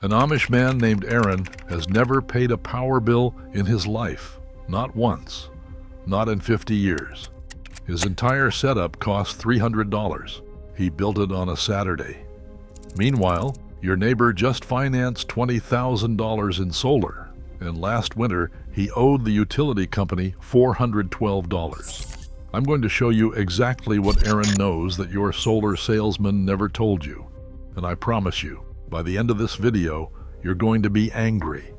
An Amish man named Aaron has never paid a power bill in his life. Not once. Not in 50 years. His entire setup cost $300. He built it on a Saturday. Meanwhile, your neighbor just financed $20,000 in solar, and last winter he owed the utility company $412. I'm going to show you exactly what Aaron knows that your solar salesman never told you. And I promise you, by the end of this video, you're going to be angry,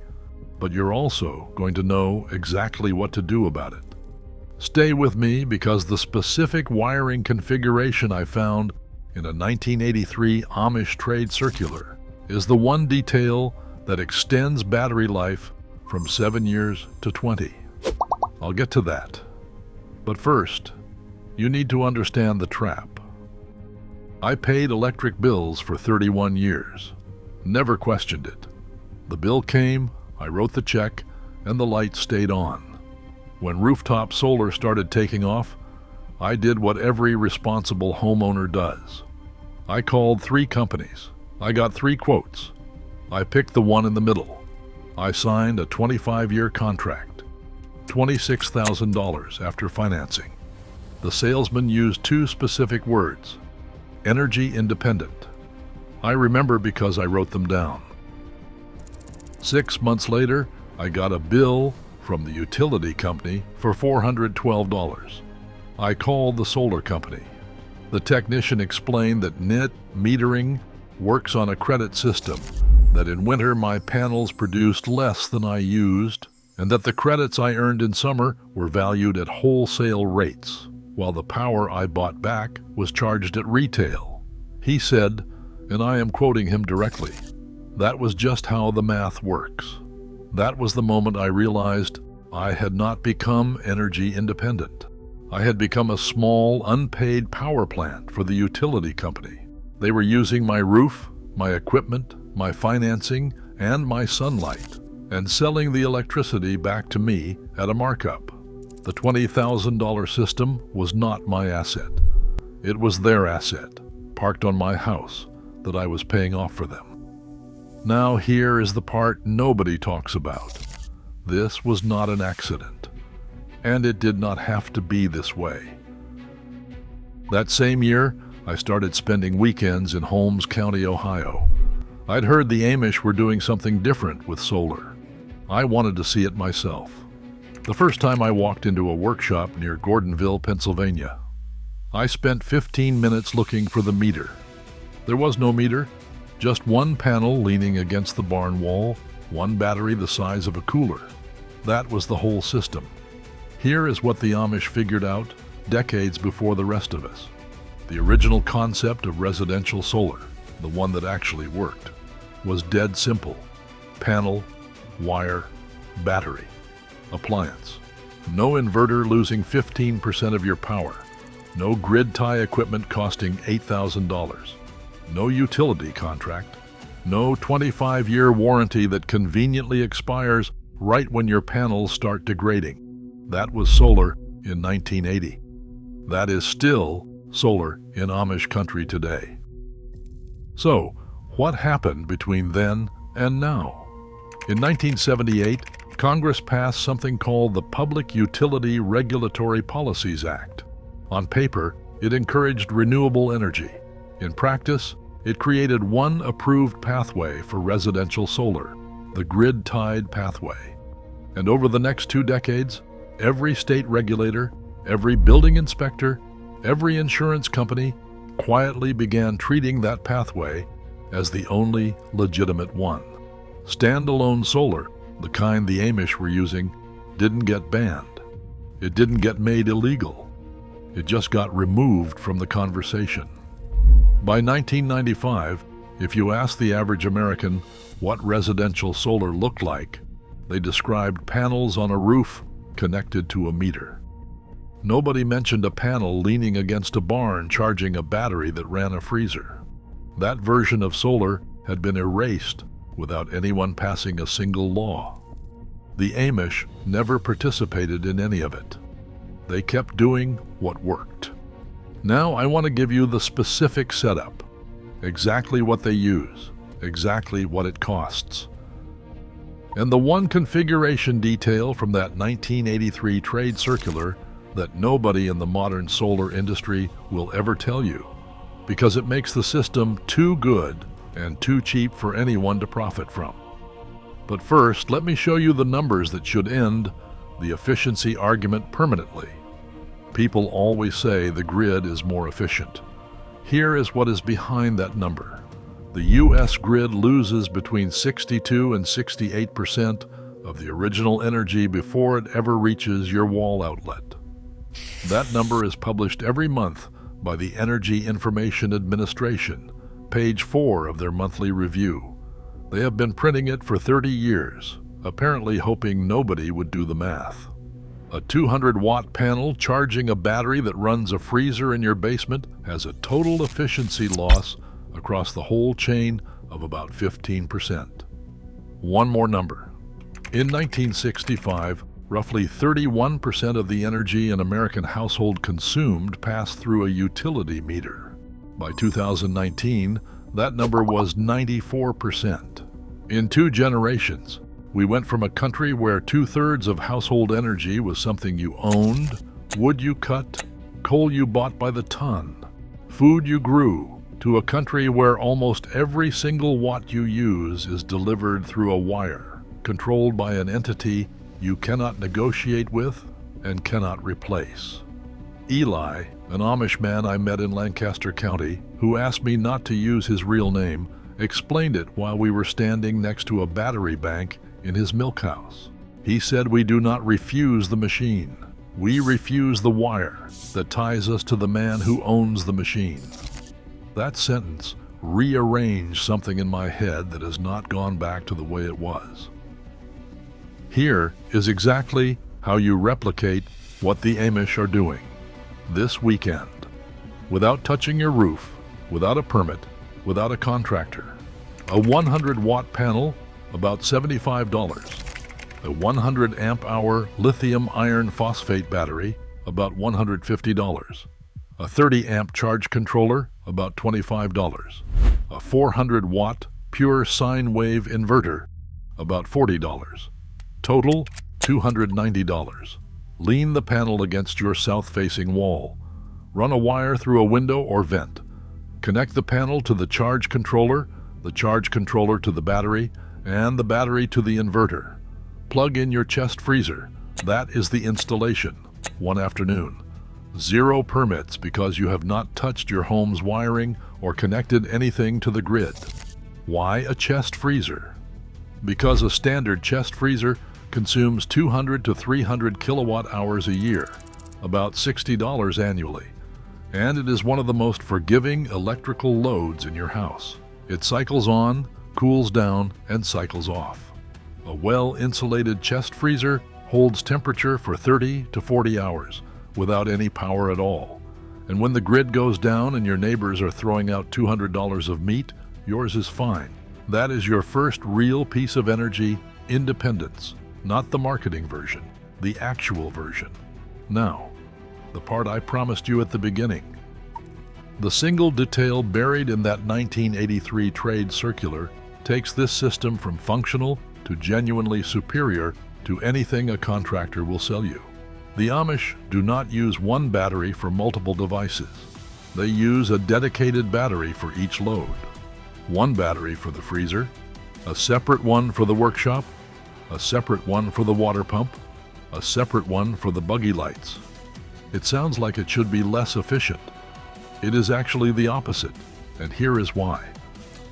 but you're also going to know exactly what to do about it. Stay with me because the specific wiring configuration I found in a 1983 Amish trade circular is the one detail that extends battery life from 7 years to 20. I'll get to that. But first, you need to understand the trap. I paid electric bills for 31 years. Never questioned it. The bill came, I wrote the check, and the light stayed on. When rooftop solar started taking off, I did what every responsible homeowner does. I called 3 companies. I got 3 quotes. I picked the one in the middle. I signed a 25-year contract, $26,000 after financing. The salesman used 2 specific words: energy independent. I remember because I wrote them down. 6 months later, I got a bill from the utility company for $412. I called the solar company. The technician explained that net metering works on a credit system, that in winter my panels produced less than I used, and that the credits I earned in summer were valued at wholesale rates, while the power I bought back was charged at retail. He said, and I am quoting him directly, "That was just how the math works." That was the moment I realized I had not become energy independent. I had become a small, unpaid power plant for the utility company. They were using my roof, my equipment, my financing, and my sunlight, and selling the electricity back to me at a markup. The $20,000 system was not my asset. It was their asset, parked on my house, that I was paying off for them. Now here is the part nobody talks about. This was not an accident, and it did not have to be this way. That same year, I started spending weekends in Holmes County, Ohio. I'd heard the Amish were doing something different with solar. I wanted to see it myself. The first time I walked into a workshop near Gordonville, Pennsylvania, I spent 15 minutes looking for the meter. There was no meter, just one panel leaning against the barn wall, one battery the size of a cooler. That was the whole system. Here is what the Amish figured out decades before the rest of us. The original concept of residential solar, the one that actually worked, was dead simple. Panel, wire, battery, appliance. No inverter losing 15% of your power. No grid tie equipment costing $8,000. No utility contract. No 25-year warranty that conveniently expires right when your panels start degrading. That was solar in 1980. That is still solar in Amish country today. So, what happened between then and now? In 1978, Congress passed something called the Public Utility Regulatory Policies Act. On paper, it encouraged renewable energy. In practice, it created one approved pathway for residential solar, the grid-tied pathway. And over the next 2 decades, every state regulator, every building inspector, every insurance company quietly began treating that pathway as the only legitimate one. Standalone solar, the kind the Amish were using, didn't get banned. It didn't get made illegal. It just got removed from the conversation. By 1995, if you asked the average American what residential solar looked like, they described panels on a roof connected to a meter. Nobody mentioned a panel leaning against a barn charging a battery that ran a freezer. That version of solar had been erased without anyone passing a single law. The Amish never participated in any of it. They kept doing what worked. Now I want to give you the specific setup, exactly what they use, exactly what it costs. And the one configuration detail from that 1983 trade circular that nobody in the modern solar industry will ever tell you, because it makes the system too good and too cheap for anyone to profit from. But first, let me show you the numbers that should end the efficiency argument permanently. People always say the grid is more efficient. Here is what is behind that number. The U.S. grid loses between 62 and 68% of the original energy before it ever reaches your wall outlet. That number is published every month by the Energy Information Administration, page 4 of their monthly review. They have been printing it for 30 years, apparently hoping nobody would do the math. A 200-watt panel charging a battery that runs a freezer in your basement has a total efficiency loss across the whole chain of about 15%. One more number. In 1965, roughly 31% of the energy an American household consumed passed through a utility meter. By 2019, that number was 94%. In 2 generations, we went from a country where 2/3 of household energy was something you owned, wood you cut, coal you bought by the ton, food you grew, to a country where almost every single watt you use is delivered through a wire, controlled by an entity you cannot negotiate with and cannot replace. Eli, an Amish man I met in Lancaster County, who asked me not to use his real name, explained it while we were standing next to a battery bank in his milk house. He said, "We do not refuse the machine. We refuse the wire that ties us to the man who owns the machine." That sentence rearranged something in my head that has not gone back to the way it was. Here is exactly how you replicate what the Amish are doing this weekend. Without touching your roof, without a permit, without a contractor. A 100-watt panel, about $75. A 100 amp hour lithium iron phosphate battery, about $150. A 30 amp charge controller, about $25. A 400 watt pure sine wave inverter, about $40. Total, $290. Lean the panel against your south-facing wall. Run a wire through a window or vent. Connect the panel to the charge controller to the battery, and the battery to the inverter. Plug in your chest freezer. That is the installation. One afternoon. 0 permits because you have not touched your home's wiring or connected anything to the grid. Why a chest freezer? Because a standard chest freezer consumes 200 to 300 kilowatt hours a year, about $60 annually, and it is one of the most forgiving electrical loads in your house. It cycles on, cools down, and cycles off. A well-insulated chest freezer holds temperature for 30 to 40 hours without any power at all. And when the grid goes down and your neighbors are throwing out $200 of meat, yours is fine. That is your first real piece of energy independence, not the marketing version, the actual version. Now, the part I promised you at the beginning. The single detail buried in that 1983 trade circular takes this system from functional to genuinely superior to anything a contractor will sell you. The Amish do not use one battery for multiple devices. They use a dedicated battery for each load. One battery for the freezer, a separate one for the workshop, a separate one for the water pump, a separate one for the buggy lights. It sounds like it should be less efficient. It is actually the opposite, and here is why.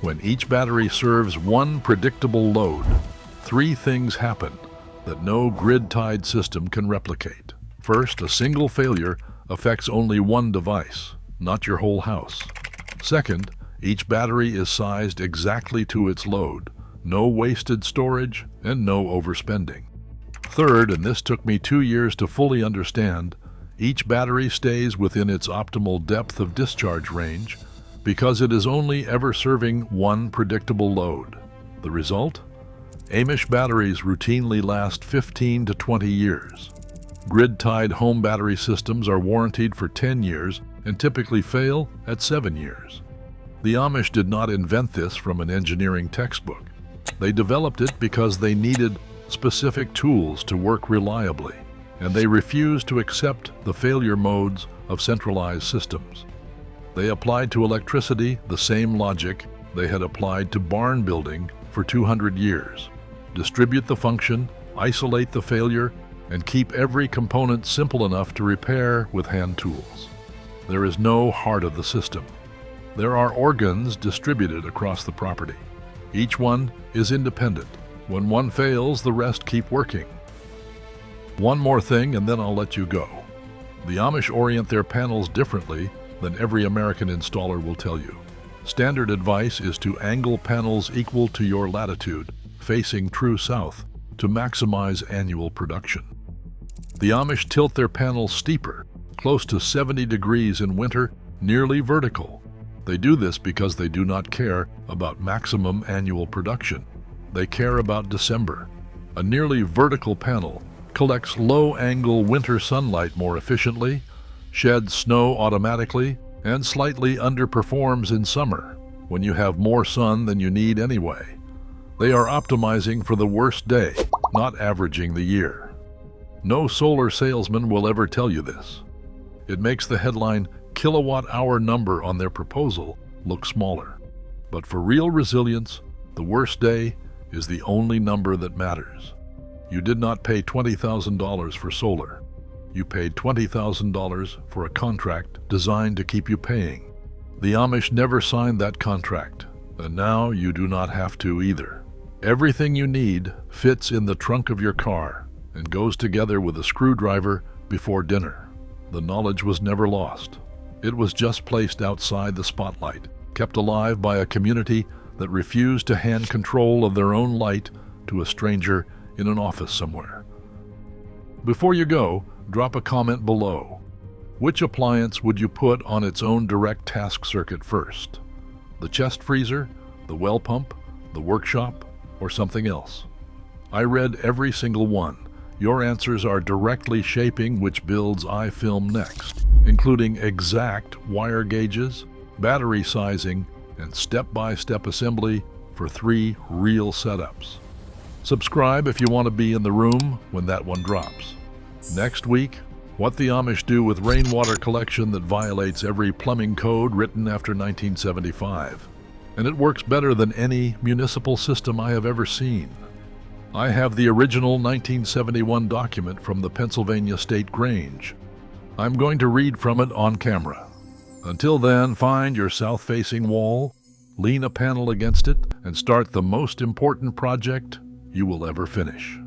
When each battery serves one predictable load, 3 things happen that no grid-tied system can replicate. First, a single failure affects only one device, not your whole house. Second, each battery is sized exactly to its load, no wasted storage, and no overspending. Third, and this took me 2 years to fully understand, each battery stays within its optimal depth of discharge range because it is only ever serving one predictable load. The result? Amish batteries routinely last 15 to 20 years. Grid-tied home battery systems are warranted for 10 years and typically fail at 7 years. The Amish did not invent this from an engineering textbook. They developed it because they needed specific tools to work reliably, and they refused to accept the failure modes of centralized systems. They applied to electricity the same logic they had applied to barn building for 200 years. Distribute the function, isolate the failure, and keep every component simple enough to repair with hand tools. There is no heart of the system. There are organs distributed across the property. Each one is independent. When one fails, the rest keep working. One more thing, and then I'll let you go. The Amish orient their panels differently than every American installer will tell you. Standard advice is to angle panels equal to your latitude, facing true south, to maximize annual production. The Amish tilt their panels steeper, close to 70 degrees in winter, nearly vertical. They do this because they do not care about maximum annual production. They care about December. A nearly vertical panel collects low-angle winter sunlight more efficiently, sheds snow automatically, and slightly underperforms in summer, when you have more sun than you need anyway. They are optimizing for the worst day, not averaging the year. No solar salesman will ever tell you this. It makes the headline kilowatt-hour number on their proposal look smaller. But for real resilience, the worst day is the only number that matters. You did not pay $20,000 for solar. You paid $20,000 for a contract designed to keep you paying. The Amish never signed that contract, and now you do not have to either. Everything you need fits in the trunk of your car and goes together with a screwdriver before dinner. The knowledge was never lost. It was just placed outside the spotlight, kept alive by a community that refused to hand control of their own light to a stranger in an office somewhere. Before you go, drop a comment below. Which appliance would you put on its own direct task circuit first? The chest freezer, the well pump, the workshop, or something else? I read every single one. Your answers are directly shaping which builds I film next, including exact wire gauges, battery sizing, and step-by-step assembly for 3 real setups. Subscribe if you want to be in the room when that one drops. Next week, what the Amish do with rainwater collection that violates every plumbing code written after 1975. And it works better than any municipal system I have ever seen. I have the original 1971 document from the Pennsylvania State Grange. I'm going to read from it on camera. Until then, find your south-facing wall, lean a panel against it, and start the most important project you will ever finish.